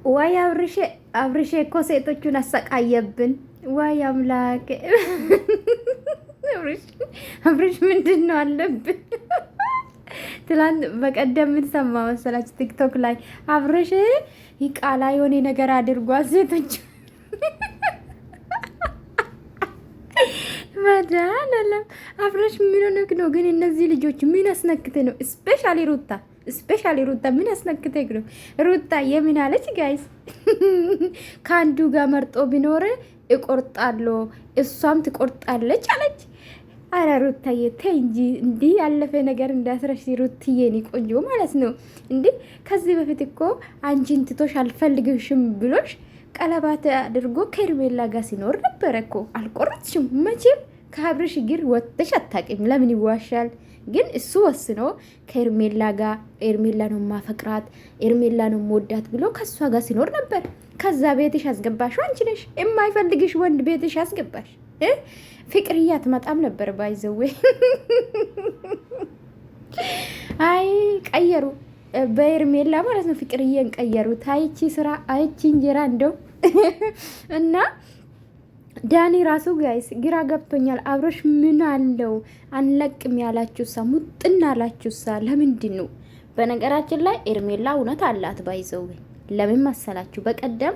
ወይ አብርሽ እኮ ሴቶቹን አሰቃየብን። ወይ አምላክ አብርሽ ምንድን ነው አለብን? ትላንት በቀደም ምን ሰማ መሰላችሁ? ቲክቶክ ላይ አብርሽ ይቃላ የሆነ ነገር አድርጓል ሴቶቹ መድኃኒዓለም አብርሽ ምን ሆነክ ነው ግን? እነዚህ ልጆች ምን አስነክተ ነው? ስፔሻሊ ሩታ ምን አስነክተ ነው? ሩታ የምን አለች ጋይስ? ከአንዱ ጋር መርጦ ቢኖር እቆርጣለሁ እሷም ትቆርጣለች አለች። አረ ሩታዬ ተይ እንጂ እንዲህ ያለፈ ነገር እንዳስረሽ ሩትዬ፣ ኒ ቆንጆ ማለት ነው እንዴ። ከዚህ በፊት እኮ አንቺን ትቶሽ አልፈልግሽም ብሎሽ ቀለባት አድርጎ ከኤርሜላ ጋር ሲኖር ነበረ እኮ። አልቆረጥሽም መቼም። ከአብርሽ እግር ወጥተሽ አታውቂም። ለምን ይዋሻል? ግን እሱ ወስኖ ከኤርሜላ ጋር ኤርሜላ ነው ማፈቅራት፣ ኤርሜላ ነው መወዳት ብሎ ከእሷ ጋር ሲኖር ነበር። ከዛ ቤትሽ አስገባሽ አንቺ ነሽ። የማይፈልግሽ ወንድ ቤትሽ አስገባሽ። ፍቅርዬ አትመጣም ነበር ባይዘዌ። አይ ቀየሩ በኤርሜላ ማለት ነው። ፍቅርዬን ቀየሩት። አይቺ ስራ አይቺ እንጀራ እንደው እና ዳኒ ራሱ ጋይስ ግራ ገብቶኛል። አብሮሽ ምን አለው አንለቅም ያላችሁሳ ሙጥና አላችሁሳ ለምንድን ነው? በነገራችን ላይ ኤርሜላ እውነት አላት ባይዘዌ። ለምን መሰላችሁ? በቀደም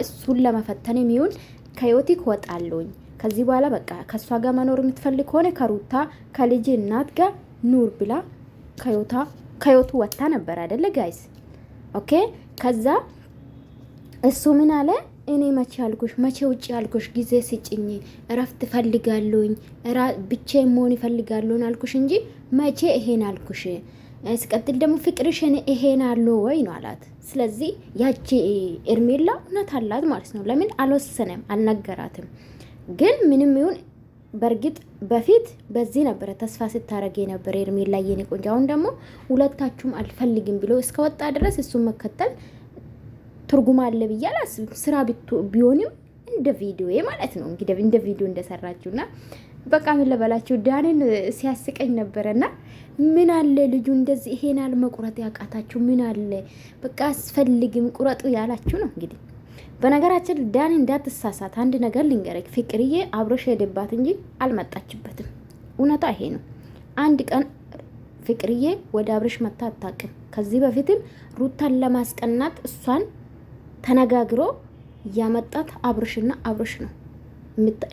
እሱን ለመፈተን የሚሆን ከዮቲክ ወጣለኝ ከዚህ በኋላ በቃ ከሷ ጋር መኖር የምትፈልግ ከሆነ ከሩታ ከልጅ እናት ጋር ኑር ብላ ከዮቱ ወጣ ነበር አይደለ ጋይስ? ኦኬ። ከዛ እሱ ምን አለ? እኔ መቼ አልኩሽ? መቼ ውጪ አልኩሽ? ጊዜ ስጭኝ፣ እረፍት ፈልጋለሁኝ፣ ብቻዬን መሆን ይፈልጋለሁኝ አልኩሽ እንጂ መቼ ይሄን አልኩሽ? ስቀጥል ደግሞ ፍቅርሽን ይሄን አለው ወይ ነው አላት። ስለዚህ ያቺ ኤርሜላ እውነት አላት ማለት ነው። ለምን አልወሰነም? አልነገራትም። ግን ምንም ይሁን በእርግጥ በፊት በዚህ ነበረ ተስፋ ስታረገ የነበረ ኤርሜላ የኔ ቆንጆ። አሁን ደግሞ ሁለታችሁም አልፈልግም ብሎ እስከወጣ ድረስ እሱን መከተል ትርጉም አለ ብዬ አላስብም። ስራ ቢሆንም እንደ ቪዲዮ ማለት ነው እንግዲህ እንደ ቪዲዮ እንደሰራችሁና በቃ ምን ልበላችሁ ዳኔን ሲያስቀኝ ነበረና ምን አለ ልጁ እንደዚህ ይሄን አለ መቁረጥ ያቃታችሁ ምን አለ በቃ አስፈልግም ቁረጡ ያላችሁ ነው እንግዲህ። በነገራችን ዳኒ እንዳትሳሳት አንድ ነገር ልንገረክ፣ ፍቅርዬ አብሮሽ ሄደባት እንጂ አልመጣችበትም። እውነታ ይሄ ነው። አንድ ቀን ፍቅርዬ ወደ አብሮሽ መታ አታውቅም። ከዚህ በፊትም ሩታን ለማስቀናት እሷን ተነጋግሮ ያመጣት አብሮሽና አብሮሽ ነው።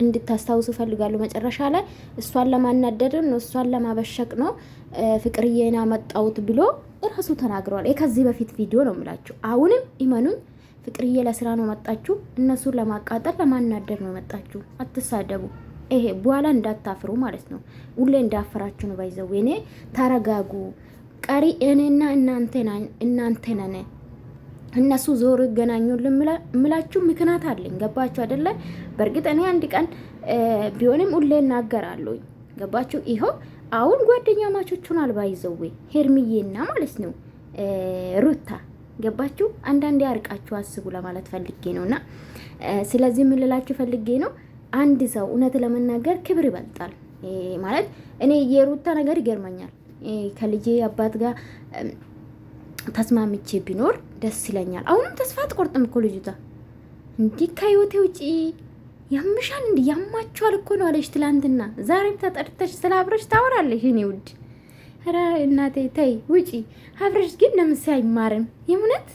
እንድታስታውሱ ፈልጋለሁ። መጨረሻ ላይ እሷን ለማናደድ ነው፣ እሷን ለማበሸቅ ነው ፍቅርዬና መጣውት ብሎ እራሱ ተናግሯል። ከዚህ በፊት ቪዲዮ ነው የምላችሁ። አሁንም ኢማኑን ፍቅርዬ ለስራ ነው መጣችሁ፣ እነሱን ለማቃጠል ለማናደድ ነው መጣችሁ። አትሳደቡ። ይሄ በኋላ እንዳታፍሩ ማለት ነው። ሁሌ እንዳፈራችሁ ነው። ባይዘው እኔ ተረጋጉ። ቀሪ እኔና እናንተ ነን። እነሱ ዞር ይገናኙልን ምላችሁ ምክንያት አለኝ። ገባችሁ አይደለ? በእርግጥ እኔ አንድ ቀን ቢሆንም ሁሌ እናገራለሁ። ገባችሁ? ይኸው አሁን ጓደኛ ማቾቹን አልባይዘው ሄርሚዬና ማለት ነው ሩታ። ገባችሁ? አንዳንዴ አርቃችሁ አስቡ ለማለት ፈልጌ ነውና ስለዚህ ምን ልላችሁ ፈልጌ ነው፣ አንድ ሰው እውነት ለመናገር ክብር ይበልጣል ማለት። እኔ የሩታ ነገር ይገርመኛል። ከልጄ አባት ጋር ተስማምቼ ቢኖር ደስ ይለኛል። አሁንም ተስፋ አትቆርጥም እኮ ልጅቷ። እንዲህ ከህይወቴ ውጪ ያምሻል እንዲህ ያማችኋል እኮ ነው አለሽ ትላንትና። ዛሬም ተጠርተሽ ስለ አብረሽ ታወራለሽ። እኔ ውድ ኧረ እናቴ ተይ ውጪ። አብረሽ ግን ነምስ አይማርም። የእውነት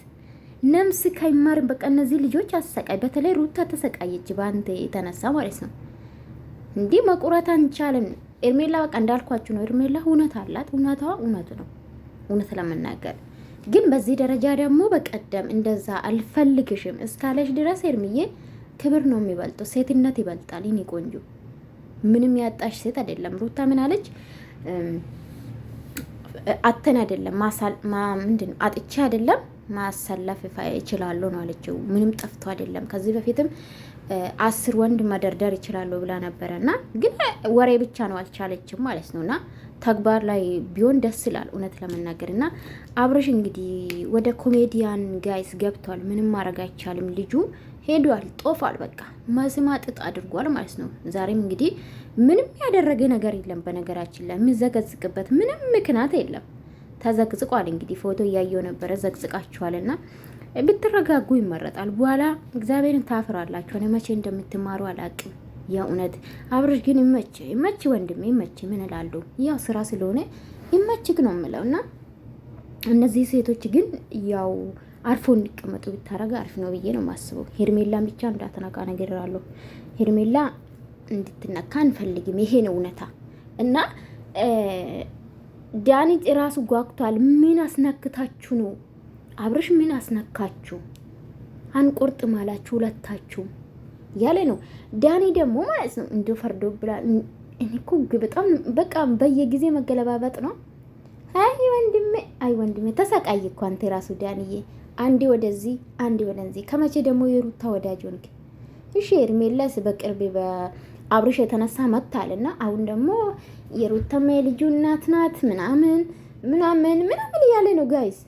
ነምስ ካይማርም በቃ እነዚህ ልጆች አሰቃይ። በተለይ ሩታ ተሰቃየች በአንተ የተነሳ ማለት ነው። እንዲህ መቁረጥ አንቻልም። ኤርሜላ በቃ እንዳልኳችሁ ነው። ኤርሜላ እውነት አላት። እውነቷ እውነት ነው። እውነት ለመናገር ግን በዚህ ደረጃ ደግሞ በቀደም እንደዛ አልፈልግሽም እስካለሽ ድረስ ኤርሚዬ ክብር ነው የሚበልጠው። ሴትነት ይበልጣል። ይሄ ቆንጆ ምንም ያጣሽ ሴት አይደለም። ሩታ ምን አለች? አተን አይደለም ምንድን ነው አጥቼ አይደለም ማሰለፍ ይችላለሁ ነው አለችው። ምንም ጠፍቶ አይደለም። ከዚህ በፊትም 10 ወንድ መደርደር ይችላለሁ ብላ ነበረና ግን ወሬ ብቻ ነው አልቻለችም ማለት ነውና ተግባር ላይ ቢሆን ደስ ይላል እውነት ለመናገርና አብረሽ እንግዲህ ወደ ኮሜዲያን ጋይስ ገብቷል። ምንም ማድረግ አይቻልም። ልጁ ሄዷል፣ ጦፋል። በቃ ማስማጥጥ አድርጓል ማለት ነው። ዛሬም እንግዲህ ምንም ያደረገ ነገር የለም። በነገራችን ላይ የሚዘገዝቅበት ምንም ምክንያት የለም። ተዘግዝቋል። እንግዲህ ፎቶ እያየው ነበረ። ዘግዝቃችኋልና ብትረጋጉ ይመረጣል። በኋላ እግዚአብሔርን ታፍራላችሁ። እኔ መቼ እንደምትማሩ አላቅም። የእውነት አብርሽ ግን ይመች ወንድሜ ይመች። ምን እላለሁ ያው ስራ ስለሆነ ይመችክ ነው የምለው። እና እነዚህ ሴቶች ግን ያው አርፎ እንዲቀመጡ ብታረጋ አሪፍ ነው ብዬ ነው የማስበው። ሄርሜላን ብቻ እንዳትነካ ነገር አለው። ሄርሜላ እንድትነካ አንፈልግም። ይሄ ነው እውነታ። እና ዳኒ ራሱ ጓጉቷል። ምን አስነክታችሁ ነው? አብርሽ ምን አስነካችሁ? አንቆርጥም አላችሁ ሁለታችሁ ያለ ነው። ዳኒ ደግሞ ማለት ነው እንደ ፈርዶ ብላ እኔ እኮ በጣም በቃ በየጊዜ መገለባበጥ ነው። አይ ወንድሜ ተሰቃይ እኮ አንተ ራሱ ዳንዬ፣ አንዴ ወደዚህ አንዴ ወደዚህ። ከመቼ ደግሞ የሩታ ወዳጅ ሆንክ? እሺ ሄርሜላስ በቅርብ በአብርሽ የተነሳ መጥታልና አሁን ደግሞ የሩታም የልጁ እናት ናት ምናምን እያለ ነው ጋይስ።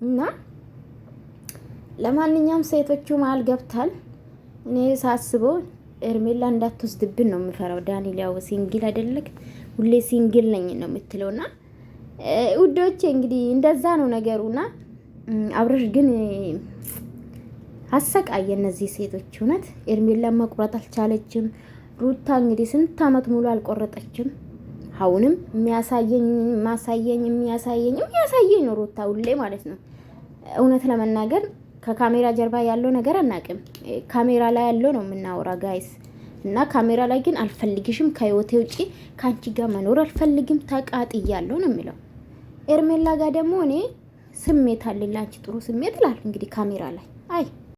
እና ለማንኛውም ሴቶቹ መሀል ገብታል። እኔ ሳስበው ሄርሜላ እንዳትወስድብን ነው የምፈራው። ዳኒ ሊያው ሲንግል አይደለክ ሁሌ ሲንግል ነኝ ነው የምትለውና ውዶቼ እንግዲህ እንደዛ ነው ነገሩና አብርሽ ግን አሰቃየ እነዚህ ሴቶች። እውነት ሄርሜላ መቁረጥ አልቻለችም። ሩታ እንግዲህ ስንት አመት ሙሉ አልቆረጠችም። አሁንም የሚያሳየኝ ነው ሩታ ሁሌ ማለት ነው። እውነት ለመናገር ከካሜራ ጀርባ ያለው ነገር አናቅም። ካሜራ ላይ ያለው ነው የምናወራ ጋይስ። እና ካሜራ ላይ ግን አልፈልግሽም፣ ከህይወቴ ውጪ ከአንቺ ጋር መኖር አልፈልግም፣ ተቃጥያለሁ ነው የሚለው። ሄርሜላ ጋር ደግሞ እኔ ስሜት አለኝ፣ ላንቺ ጥሩ ስሜት ላል እንግዲህ ካሜራ ላይ አይ